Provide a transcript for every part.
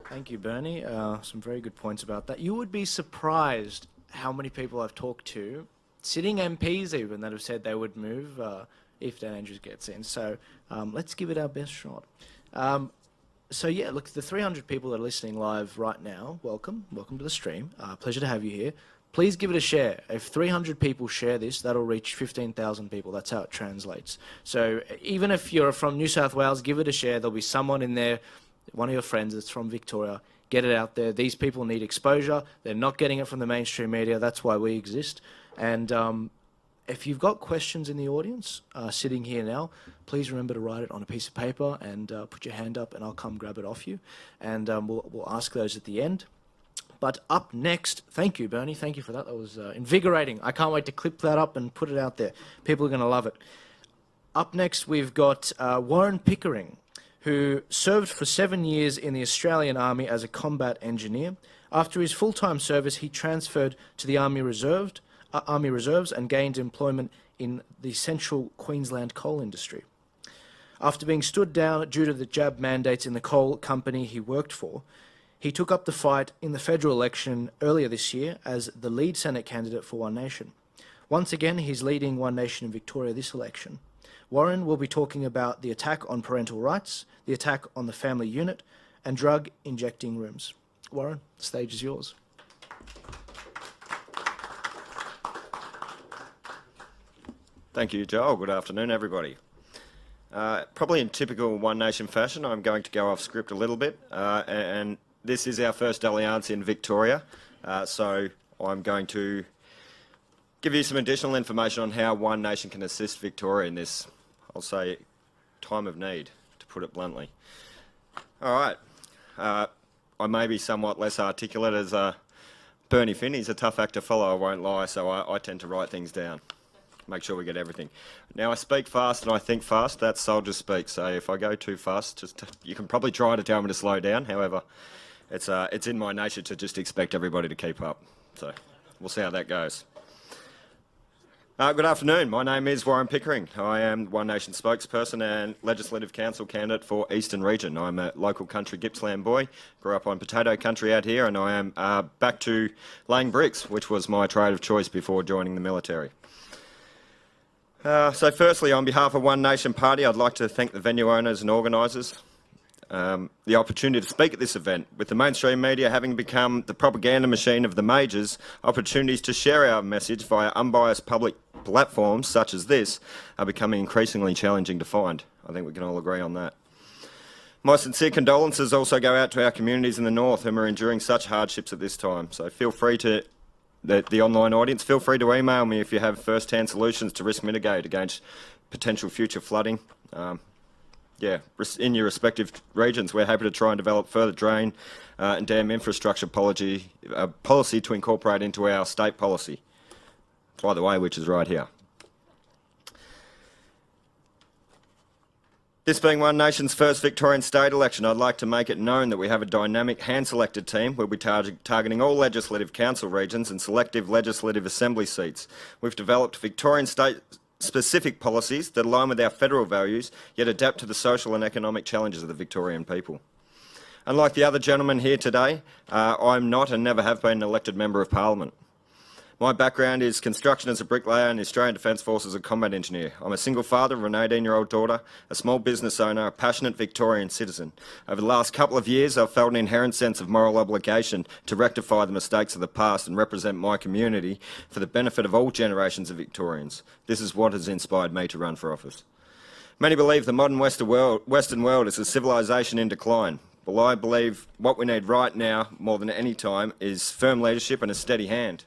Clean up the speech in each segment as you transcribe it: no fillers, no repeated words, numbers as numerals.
Thank you, Bernie. Some very good points about that. You would be surprised how many people I've talked to, sitting MPs even, that have said they would move if Dan Andrews gets in. So let's give it our best shot. So yeah, look, the 300 people that are listening live right now, welcome to the stream. Pleasure to have you here. Please give it a share. If 300 people share this, that'll reach 15,000 people. That's how it translates. So even if you're from New South Wales, give it a share. There'll be someone in there, one of your friends that's from Victoria. Get it out there. These people need exposure. They're not getting it from the mainstream media. That's why we exist. And if you've got questions in the audience sitting here now, please remember to write it on a piece of paper and put your hand up and I'll come grab it off you. And we'll ask those at the end. But up next, thank you, Bernie. Thank you for that. That was invigorating. I can't wait to clip that up and put it out there. People are going to love it. Up next, we've got Warren Pickering, who served for 7 years in the Australian Army as a combat engineer. After his full-time service, he transferred to the Army Reserves and gained employment in the central Queensland coal industry. After being stood down due to the jab mandates in the coal company he worked for, he took up the fight in the federal election earlier this year as the lead Senate candidate for One Nation. Once again, he's leading One Nation in Victoria this election. Warren will be talking about the attack on parental rights, the attack on the family unit, and drug injecting rooms. Warren, the stage is yours. Thank you, Joel. Good afternoon, everybody. Probably in typical One Nation fashion, I'm going to go off script a little bit, and this is our first alliance in Victoria, so I'm going to give you some additional information on how One Nation can assist Victoria in this, I'll say, time of need, to put it bluntly. All right. I may be somewhat less articulate as Bernie Finn. He's a tough act to follow, I won't lie, so I tend to write things down. Make sure we get everything. Now, I speak fast and I think fast. That's soldier speak, so if I go too fast, you can probably try to tell me to slow down. However, it's in my nature to just expect everybody to keep up. So we'll see how that goes. Good afternoon. My name is Warren Pickering. I am One Nation spokesperson and Legislative Counsel candidate for Eastern Region. I'm a local country Gippsland boy, grew up on potato country out here, and I am back to laying bricks, which was my trade of choice before joining the military. So firstly, on behalf of One Nation Party, I'd like to thank the venue owners and organisers. The opportunity to speak at this event. With the mainstream media having become the propaganda machine of the majors, opportunities to share our message via unbiased public platforms such as this are becoming increasingly challenging to find. I think we can all agree on that. My sincere condolences also go out to our communities in the north whom are enduring such hardships at this time. So feel free to, the online audience, feel free to email me if you have first-hand solutions to risk mitigate against potential future flooding. In your respective regions, we're happy to try and develop further drain and dam infrastructure policy to incorporate into our state policy, by the way, which is right here. This being One Nation's first Victorian state election, I'd like to make it known that we have a dynamic hand-selected team. We'll be targeting all Legislative Council regions and selective Legislative Assembly seats. We've developed Victorian state-specific policies that align with our federal values, yet adapt to the social and economic challenges of the Victorian people. Unlike the other gentlemen here today, I'm not and never have been an elected Member of Parliament. My background is construction as a bricklayer and the Australian Defence Force as a combat engineer. I'm a single father of an 18-year-old daughter, a small business owner, a passionate Victorian citizen. Over the last couple of years, I've felt an inherent sense of moral obligation to rectify the mistakes of the past and represent my community for the benefit of all generations of Victorians. This is what has inspired me to run for office. Many believe the modern Western world is a civilisation in decline. Well, I believe what we need right now, more than any time, is firm leadership and a steady hand.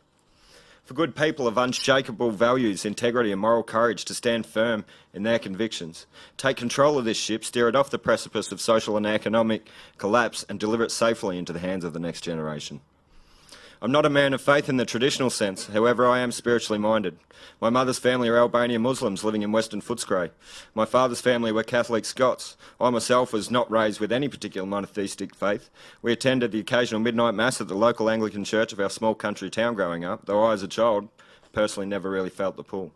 For good people of unshakable values, integrity and moral courage to stand firm in their convictions, take control of this ship, steer it off the precipice of social and economic collapse and deliver it safely into the hands of the next generation. I'm not a man of faith in the traditional sense, however I am spiritually minded. My mother's family are Albanian Muslims living in Western Footscray. My father's family were Catholic Scots. I myself was not raised with any particular monotheistic faith. We attended the occasional midnight mass at the local Anglican church of our small country town growing up, though I as a child personally never really felt the pull.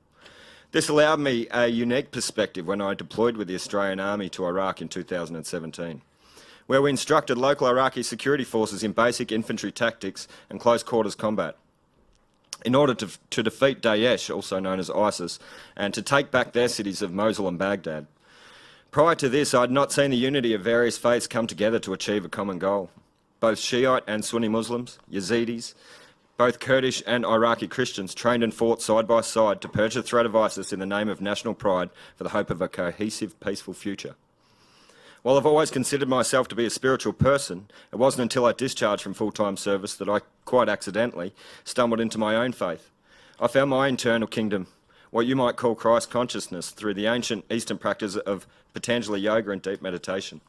This allowed me a unique perspective when I deployed with the Australian Army to Iraq in 2017. where we instructed local Iraqi security forces in basic infantry tactics and close quarters combat in order to defeat Daesh, also known as ISIS, and to take back their cities of Mosul and Baghdad. Prior to this, I had not seen the unity of various faiths come together to achieve a common goal. Both Shiite and Sunni Muslims, Yazidis, both Kurdish and Iraqi Christians trained and fought side by side to purge the threat of ISIS in the name of national pride for the hope of a cohesive, peaceful future. While I've always considered myself to be a spiritual person, it wasn't until I discharged from full-time service that I, quite accidentally, stumbled into my own faith. I found my internal kingdom, what you might call Christ consciousness, through the ancient Eastern practice of Patanjali yoga and deep meditation.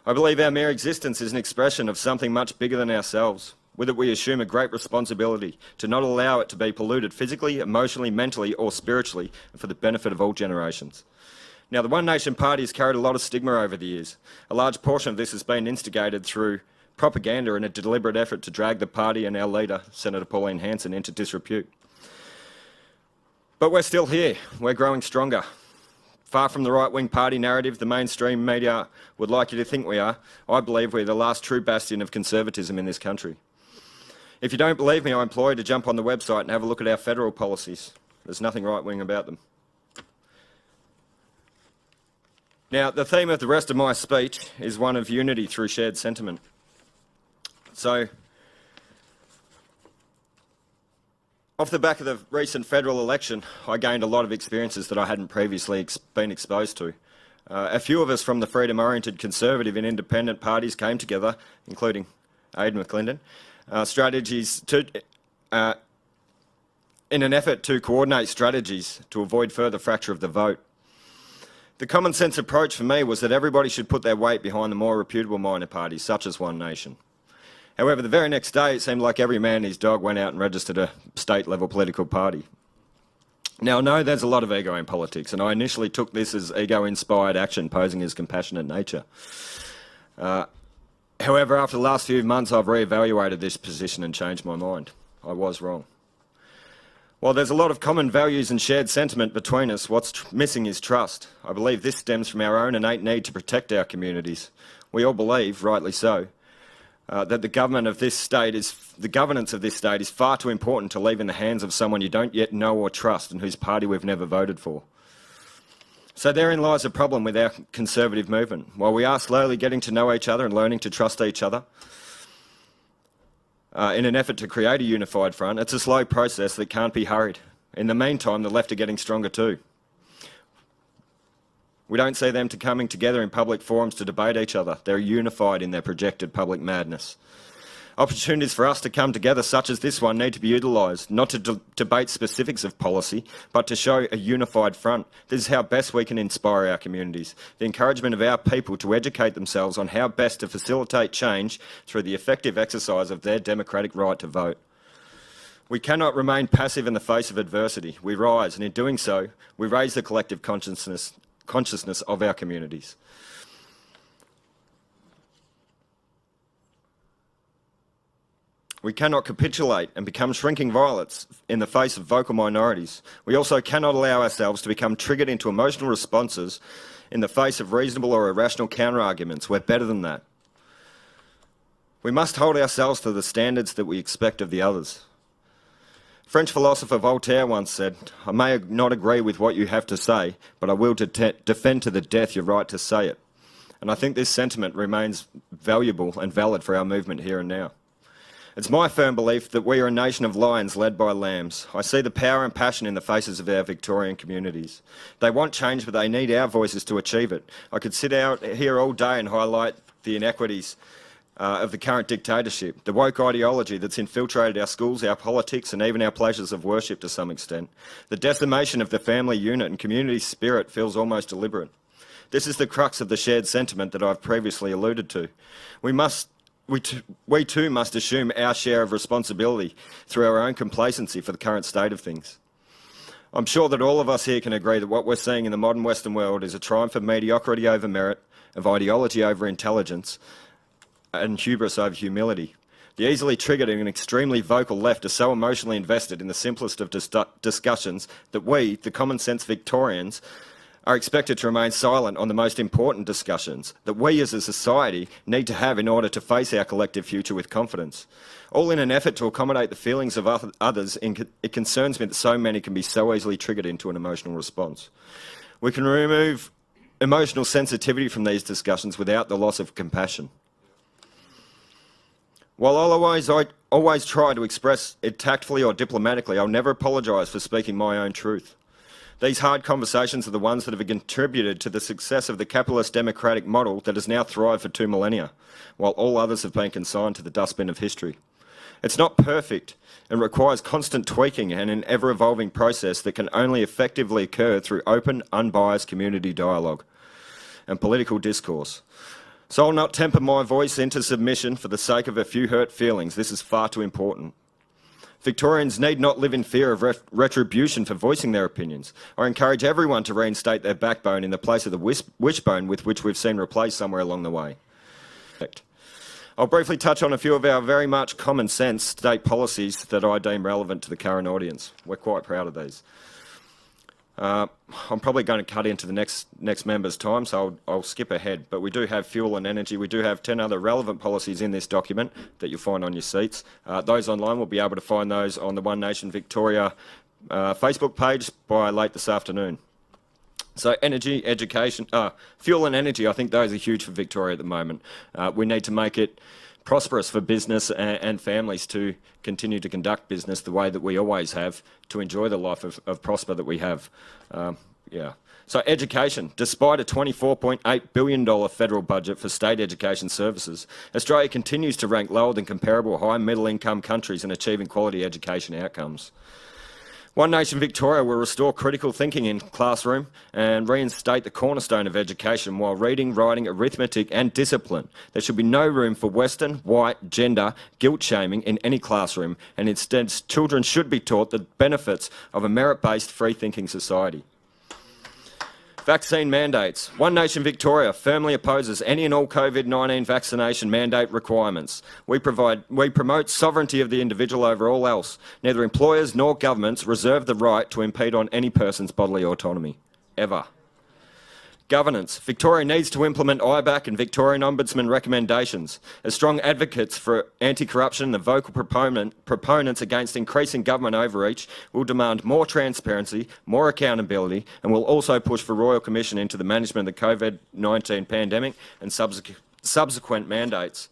I believe our mere existence is an expression of something much bigger than ourselves. With it, we assume a great responsibility to not allow it to be polluted physically, emotionally, mentally, or spiritually, and for the benefit of all generations. Now, the One Nation Party has carried a lot of stigma over the years. A large portion of this has been instigated through propaganda and a deliberate effort to drag the party and our leader, Senator Pauline Hanson, into disrepute. But we're still here. We're growing stronger. Far from the right-wing party narrative the mainstream media would like you to think we are, I believe we're the last true bastion of conservatism in this country. If you don't believe me, I implore you to jump on the website and have a look at our federal policies. There's nothing right-wing about them. Now, the theme of the rest of my speech is one of unity through shared sentiment. So, off the back of the recent federal election, I gained a lot of experiences that I hadn't previously been exposed to. A few of us from the freedom-oriented conservative and independent parties came together, including Aidan McClendon, in an effort to coordinate strategies to avoid further fracture of the vote. The common sense approach for me was that everybody should put their weight behind the more reputable minor parties, such as One Nation. However, the very next day, it seemed like every man and his dog went out and registered a state-level political party. Now, I know there's a lot of ego in politics, and I initially took this as ego-inspired action posing as compassionate nature. However, after the last few months, I've re-evaluated this position and changed my mind. I was wrong. While there's a lot of common values and shared sentiment between us, what's missing is trust. I believe this stems from our own innate need to protect our communities. We all believe, rightly so, that the governance of this state is far too important to leave in the hands of someone you don't yet know or trust and whose party we've never voted for. So therein lies a problem with our conservative movement. While we are slowly getting to know each other and learning to trust each other, in an effort to create a unified front, it's a slow process that can't be hurried. In the meantime, the left are getting stronger too. We don't see them coming together in public forums to debate each other. They're unified in their projected public madness. Opportunities for us to come together, such as this one, need to be utilised, not to debate specifics of policy, but to show a unified front. This is how best we can inspire our communities. The encouragement of our people to educate themselves on how best to facilitate change through the effective exercise of their democratic right to vote. We cannot remain passive in the face of adversity. We rise, and in doing so, we raise the collective consciousness of our communities. We cannot capitulate and become shrinking violets in the face of vocal minorities. We also cannot allow ourselves to become triggered into emotional responses in the face of reasonable or irrational counter-arguments. We're better than that. We must hold ourselves to the standards that we expect of the others. French philosopher Voltaire once said, "I may not agree with what you have to say, but I will defend to the death your right to say it." And I think this sentiment remains valuable and valid for our movement here and now. It's my firm belief that we are a nation of lions led by lambs. I see the power and passion in the faces of our Victorian communities. They want change, but they need our voices to achieve it. I could sit out here all day and highlight the inequities of the current dictatorship, the woke ideology that's infiltrated our schools, our politics, and even our places of worship to some extent. The decimation of the family unit and community spirit feels almost deliberate. This is the crux of the shared sentiment that I've previously alluded to. We too must assume our share of responsibility through our own complacency for the current state of things. I'm sure that all of us here can agree that what we're seeing in the modern Western world is a triumph of mediocrity over merit, of ideology over intelligence, and hubris over humility. The easily triggered and extremely vocal left are so emotionally invested in the simplest of discussions that we, the common sense Victorians, are expected to remain silent on the most important discussions that we as a society need to have in order to face our collective future with confidence. All in an effort to accommodate the feelings of others, it concerns me that so many can be so easily triggered into an emotional response. We can remove emotional sensitivity from these discussions without the loss of compassion. While I always try to express it tactfully or diplomatically, I'll never apologise for speaking my own truth. These hard conversations are the ones that have contributed to the success of the capitalist democratic model that has now thrived for 2 millennia, while all others have been consigned to the dustbin of history. It's not perfect and requires constant tweaking and an ever-evolving process that can only effectively occur through open, unbiased community dialogue and political discourse. So I'll not temper my voice into submission for the sake of a few hurt feelings. This is far too important. Victorians need not live in fear of retribution for voicing their opinions. I encourage everyone to reinstate their backbone in the place of the wishbone with which we've seen replaced somewhere along the way. I'll briefly touch on a few of our very much common sense state policies that I deem relevant to the current audience. We're quite proud of these. I'm probably going to cut into the next member's time, so I'll skip ahead. But we do have fuel and energy. We do have 10 other relevant policies in this document that you'll find on your seats. Those online will be able to find those on the One Nation Victoria Facebook page by late this afternoon. So energy, education, fuel and energy, I think those are huge for Victoria at the moment. We need to make it prosperous for business and families to continue to conduct business the way that we always have, to enjoy the life of prosper that we have. So education, despite a $24.8 billion federal budget for state education services, Australia continues to rank lower than comparable high middle income countries in achieving quality education outcomes. One Nation Victoria will restore critical thinking in classroom and reinstate the cornerstone of education while reading, writing, arithmetic and discipline. There should be no room for Western, white, gender, guilt shaming in any classroom, and instead children should be taught the benefits of a merit-based free-thinking society. Vaccine mandates. One Nation Victoria firmly opposes any and all COVID-19 vaccination mandate requirements. We promote sovereignty of the individual over all else. Neither employers nor governments reserve the right to impede on any person's bodily autonomy, ever. Governance. Victoria needs to implement IBAC and Victorian Ombudsman recommendations. As strong advocates for anti-corruption and the vocal proponents against increasing government overreach, will demand more transparency, more accountability, and will also push for Royal Commission into the management of the COVID-19 pandemic and subsequent mandates.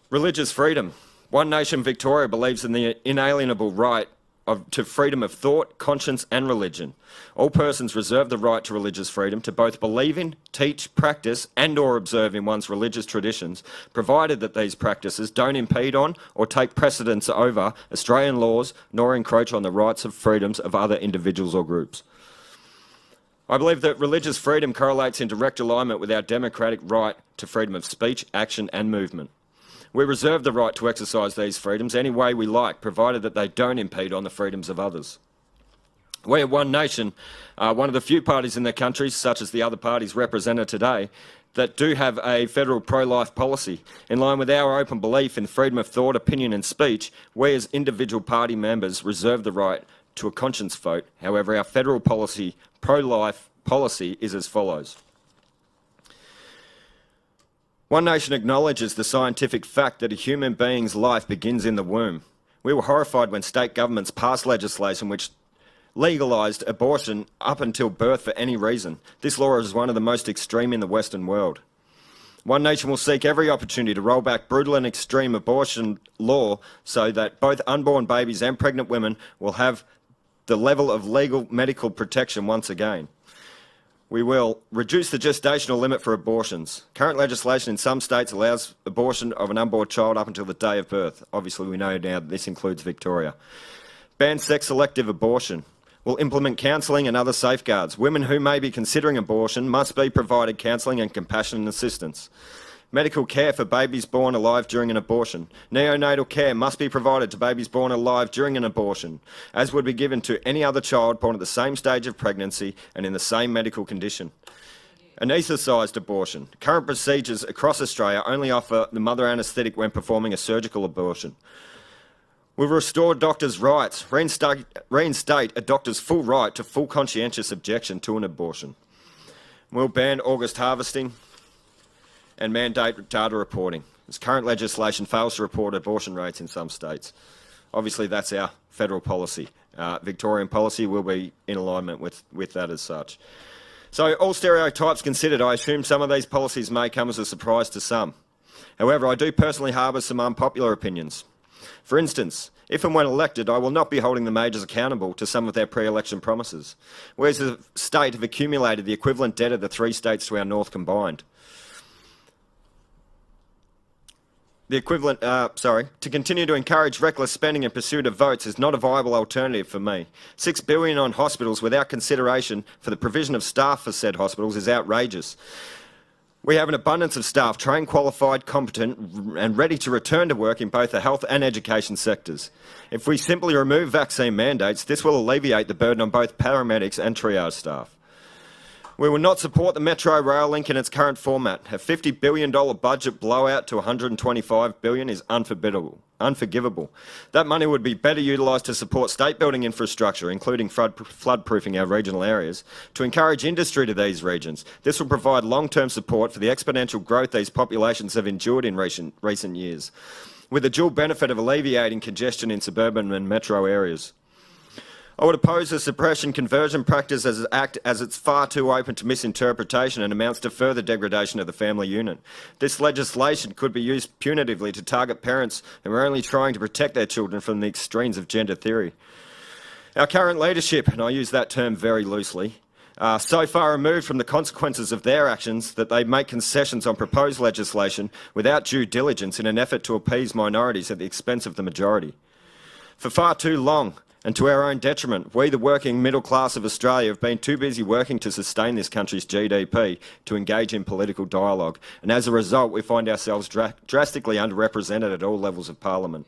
Religious freedom. One Nation Victoria believes in the inalienable right to freedom of thought, conscience and religion. All persons reserve the right to religious freedom to both believe in, teach, practice and or observe in one's religious traditions, provided that these practices don't impede on or take precedence over Australian laws nor encroach on the rights and freedoms of other individuals or groups. I believe that religious freedom correlates in direct alignment with our democratic right to freedom of speech, action and movement. We reserve the right to exercise these freedoms any way we like, provided that they don't impede on the freedoms of others. We at One Nation are one of the few parties in the country, such as the other parties represented today, that do have a federal pro-life policy. In line with our open belief in freedom of thought, opinion and speech, we as individual party members reserve the right to a conscience vote. However, our federal policy, pro-life policy, is as follows. One Nation acknowledges the scientific fact that a human being's life begins in the womb. We were horrified when state governments passed legislation which legalised abortion up until birth for any reason. This law is one of the most extreme in the Western world. One Nation will seek every opportunity to roll back brutal and extreme abortion law so that both unborn babies and pregnant women will have the level of legal medical protection once again. We will reduce the gestational limit for abortions. Current legislation in some states allows abortion of an unborn child up until the day of birth. Obviously, we know now that this includes Victoria. Ban sex-selective abortion. We'll implement counselling and other safeguards. Women who may be considering abortion must be provided counselling and compassionate assistance. Medical care for babies born alive during an abortion. Neonatal care must be provided to babies born alive during an abortion, as would be given to any other child born at the same stage of pregnancy and in the same medical condition. Anaesthetised abortion. Current procedures across Australia only offer the mother anaesthetic when performing a surgical abortion. We'll restore doctors' rights, reinstate a doctor's full right to full conscientious objection to an abortion. We'll ban August harvesting and mandate data reporting, as current legislation fails to report abortion rates in some states. Obviously, that's our federal policy. Victorian policy will be in alignment with that as such. So, all stereotypes considered, I assume some of these policies may come as a surprise to some. However, I do personally harbour some unpopular opinions. For instance, if and when elected, I will not be holding the majors accountable to some of their pre-election promises. We as a state have accumulated the equivalent debt of the 3 states to our north combined. To continue to encourage reckless spending in pursuit of votes is not a viable alternative for me. $6 billion on hospitals without consideration for the provision of staff for said hospitals is outrageous. We have an abundance of staff, trained, qualified, competent and ready to return to work in both the health and education sectors. If we simply remove vaccine mandates, this will alleviate the burden on both paramedics and triage staff. We will not support the Metro Rail link in its current format. A $50 billion budget blowout to $125 billion is unforgivable. That money would be better utilised to support state building infrastructure, including flood-proofing our regional areas, to encourage industry to these regions. This will provide long-term support for the exponential growth these populations have endured in recent years, with the dual benefit of alleviating congestion in suburban and metro areas. I would oppose the suppression conversion practice as it's far too open to misinterpretation and amounts to further degradation of the family unit. This legislation could be used punitively to target parents who are only trying to protect their children from the extremes of gender theory. Our current leadership, and I use that term very loosely, are so far removed from the consequences of their actions that they make concessions on proposed legislation without due diligence in an effort to appease minorities at the expense of the majority. For far too long, and to our own detriment, we, the working middle class of Australia, have been too busy working to sustain this country's GDP to engage in political dialogue, and as a result we find ourselves drastically underrepresented at all levels of Parliament.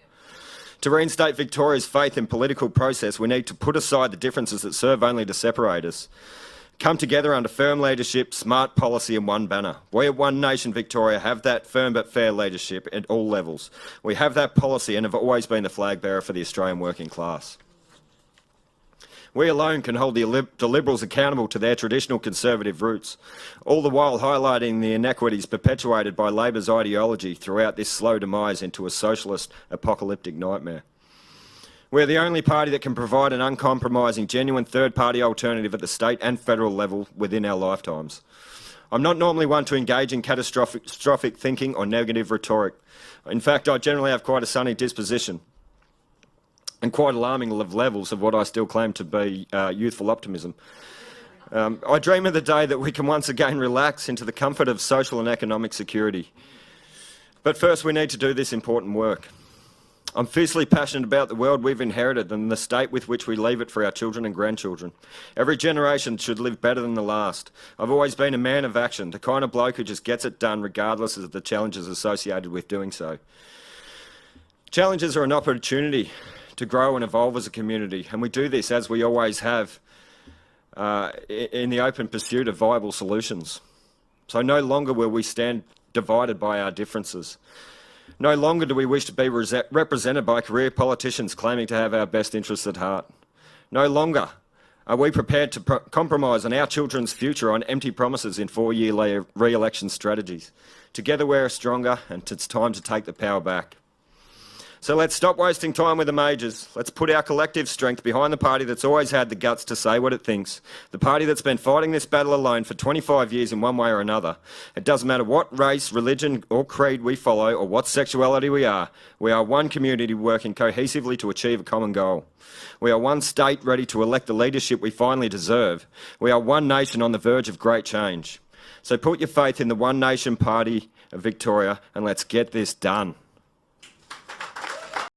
To reinstate Victoria's faith in political process, we need to put aside the differences that serve only to separate us. Come together under firm leadership, smart policy and one banner. We at One Nation Victoria have that firm but fair leadership at all levels. We have that policy and have always been the flag bearer for the Australian working class. We alone can hold the Liberals accountable to their traditional conservative roots, all the while highlighting the inequities perpetuated by Labor's ideology throughout this slow demise into a socialist apocalyptic nightmare. We're the only party that can provide an uncompromising, genuine third-party alternative at the state and federal level within our lifetimes. I'm not normally one to engage in catastrophic thinking or negative rhetoric. In fact, I generally have quite a sunny disposition, and quite alarming levels of what I still claim to be youthful optimism. I dream of the day that we can once again relax into the comfort of social and economic security. But first we need to do this important work. I'm fiercely passionate about the world we've inherited and the state with which we leave it for our children and grandchildren. Every generation should live better than the last. I've always been a man of action, the kind of bloke who just gets it done regardless of the challenges associated with doing so. Challenges are an opportunity to grow and evolve as a community, and we do this, as we always have, in the open pursuit of viable solutions. So no longer will we stand divided by our differences. No longer do we wish to be represented by career politicians claiming to have our best interests at heart. No longer are we prepared to compromise on our children's future on empty promises in 4-year re-election strategies. Together we're stronger, and it's time to take the power back. So let's stop wasting time with the majors. Let's put our collective strength behind the party that's always had the guts to say what it thinks. The party that's been fighting this battle alone for 25 years in one way or another. It doesn't matter what race, religion or creed we follow or what sexuality we are. We are one community working cohesively to achieve a common goal. We are one state ready to elect the leadership we finally deserve. We are one nation on the verge of great change. So put your faith in the One Nation Party of Victoria and let's get this done.